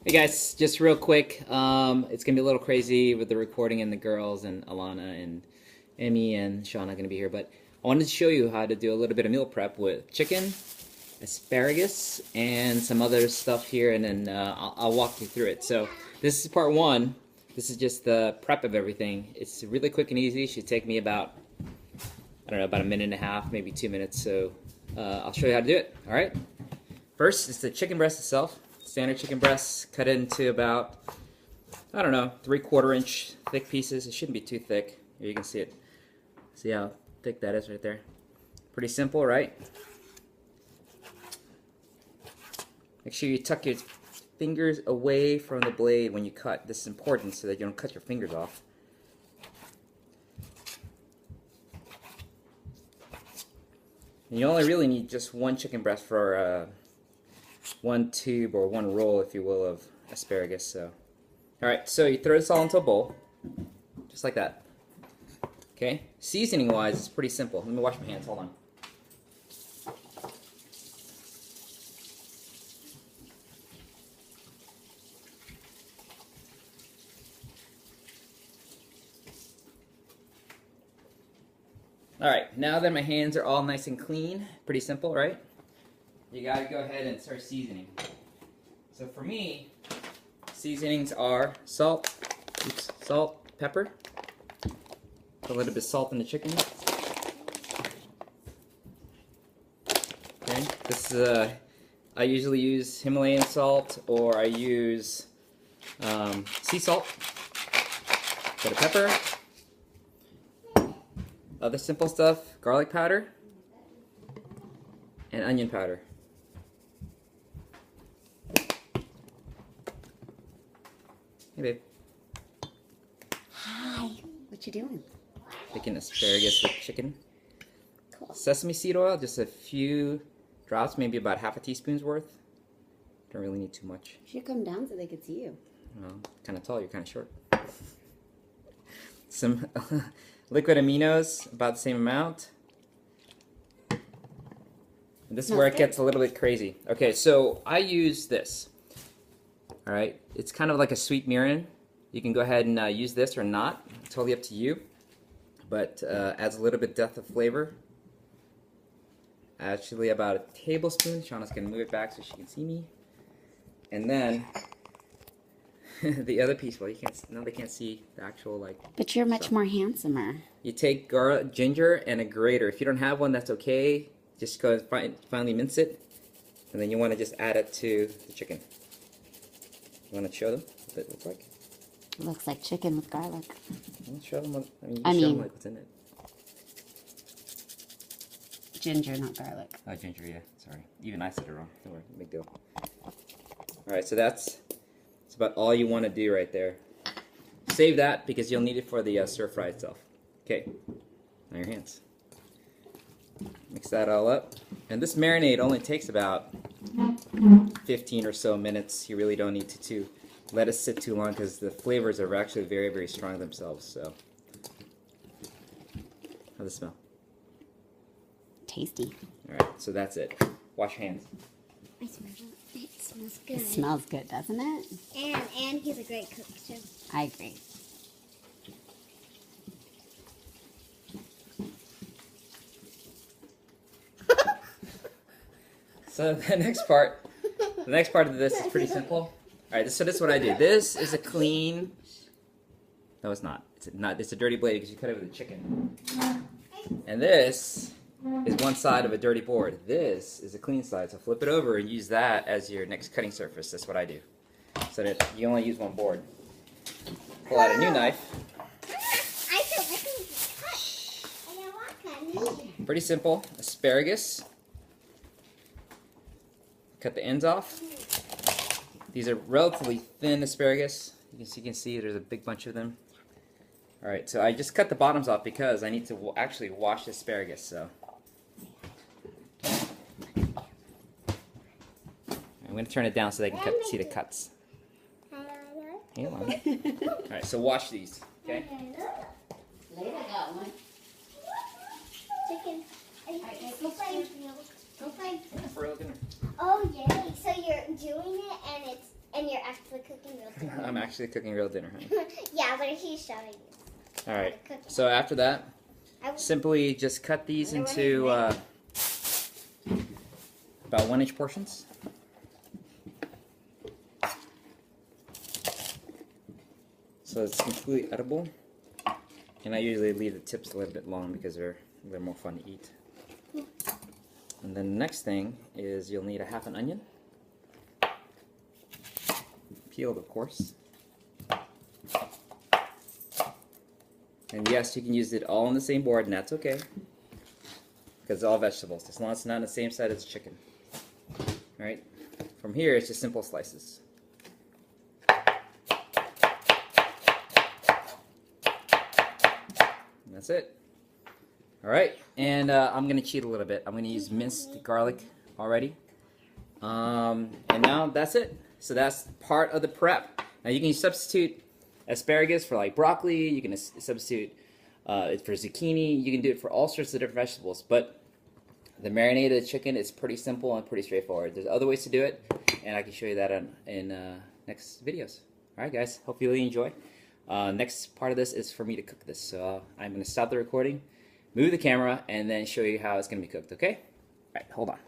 Hey guys, just real quick, it's gonna be a little crazy with the recording and the girls and Alana and Emmy and Shauna gonna be here, but I wanted to show you how to do a little bit of meal prep with chicken, asparagus, and some other stuff here, and then I'll walk you through it. So this is part one. This is just the prep of everything. It's really quick and easy. It should take me about, I don't know, about a minute and a half, maybe 2 minutes. So I'll show you how to do it. All right. First, it's the chicken breast itself. Standard chicken breasts, cut into about, I don't know, 3/4 inch thick pieces. It shouldn't be too thick. Here you can see it. See how thick that is right there? Pretty simple, right? Make sure you tuck your fingers away from the blade when you cut. This is important so that you don't cut your fingers off. And you only really need just one chicken breast for one tube or one roll, if you will, of asparagus. So, all right, so you throw this all into a bowl, just like that. Okay, seasoning wise, it's pretty simple. Let me wash my hands, hold on. All right, now that my hands are all nice and clean, pretty simple, right? You gotta go ahead and start seasoning. So for me, seasonings are salt, pepper, a little bit of salt in the chicken. Okay, this is I usually use Himalayan salt, or I use sea salt. Bit of pepper. Other simple stuff: garlic powder and onion powder. Hey babe. Hi. What you doing? Making asparagus with chicken. Cool. Sesame seed oil, just a few drops, maybe about half a teaspoon's worth. Don't really need too much. You should come down so they could see you. Well, kind of tall, you're kind of short. Some liquid aminos, about the same amount. And this is where it gets a little bit crazy. Okay, so I use this. All right, it's kind of like a sweet mirin. You can go ahead and use this or not. Totally up to you. But adds a little bit depth of flavor. Actually, about a tablespoon. Shauna's gonna move it back so she can see me. And then the other piece. Well, you can't. No, they can't see the actual like. But you're much stuff. more handsomer. You take ginger and a grater. If you don't have one, that's okay. Just go and finally mince it, and then you want to just add it to the chicken. You want to show them what it looks like? It looks like chicken with garlic. Let's show them what, you can show them like what's in it. Ginger, not garlic. Oh, ginger, yeah. Sorry. Even I said it wrong. Don't worry. Big deal. Alright, so that's about all you want to do right there. Save that because you'll need it for the stir fry itself. Okay. Now your hands. Mix that all up. And this marinade only takes about 15 or so minutes. You really don't need to let it sit too long because the flavors are actually very, very strong themselves. So, how's it smell? Tasty. All right, so that's it. Wash your hands. I smell it. It smells good. It smells good, doesn't it? And he's a great cook too. I agree. So the next part of this is pretty simple. All right, so this is what I do. This is a clean. No, it's not. It's a dirty blade because you cut it with a chicken. And this is one side of a dirty board. This is a clean side. So flip it over and use that as your next cutting surface. That's what I do. So that you only use one board. Pull out a new knife. Pretty simple. Asparagus. Cut the ends off. These are relatively thin asparagus. You can see there's a big bunch of them. All right, so I just cut the bottoms off because I need to actually wash the asparagus. So I'm going to turn it down so they can see the cuts. Hang on. All right, so wash these. Okay. Later, got one. Chicken. Go play. Go play. For real dinner. Oh yay! So you're doing it, and And you're actually cooking real dinner. I'm actually cooking real dinner, honey. Yeah, but he's showing you. All right. how to cook it. So after that, I- simply just cut these Wonder what into he's about 1-inch portions. So it's completely edible. And I usually leave the tips a little bit long because they're a little more fun to eat. And then the next thing is you'll need a half an onion. Peeled, of course. And yes, you can use it all on the same board, and that's okay. Because it's all vegetables, as long as it's not on the same side as chicken. Alright? From here, it's just simple slices. And that's it. Alright, and I'm going to cheat a little bit. I'm going to use minced garlic already. And now that's it. So that's part of the prep. Now you can substitute asparagus for like broccoli. You can substitute it for zucchini. You can do it for all sorts of different vegetables. But the marinated chicken is pretty simple and pretty straightforward. There's other ways to do it, and I can show you that in next videos. Alright guys, hope you really enjoy. Next part of this is for me to cook this. So I'm going to stop the recording, move the camera, and then show you how it's going to be cooked, okay? Alright, hold on.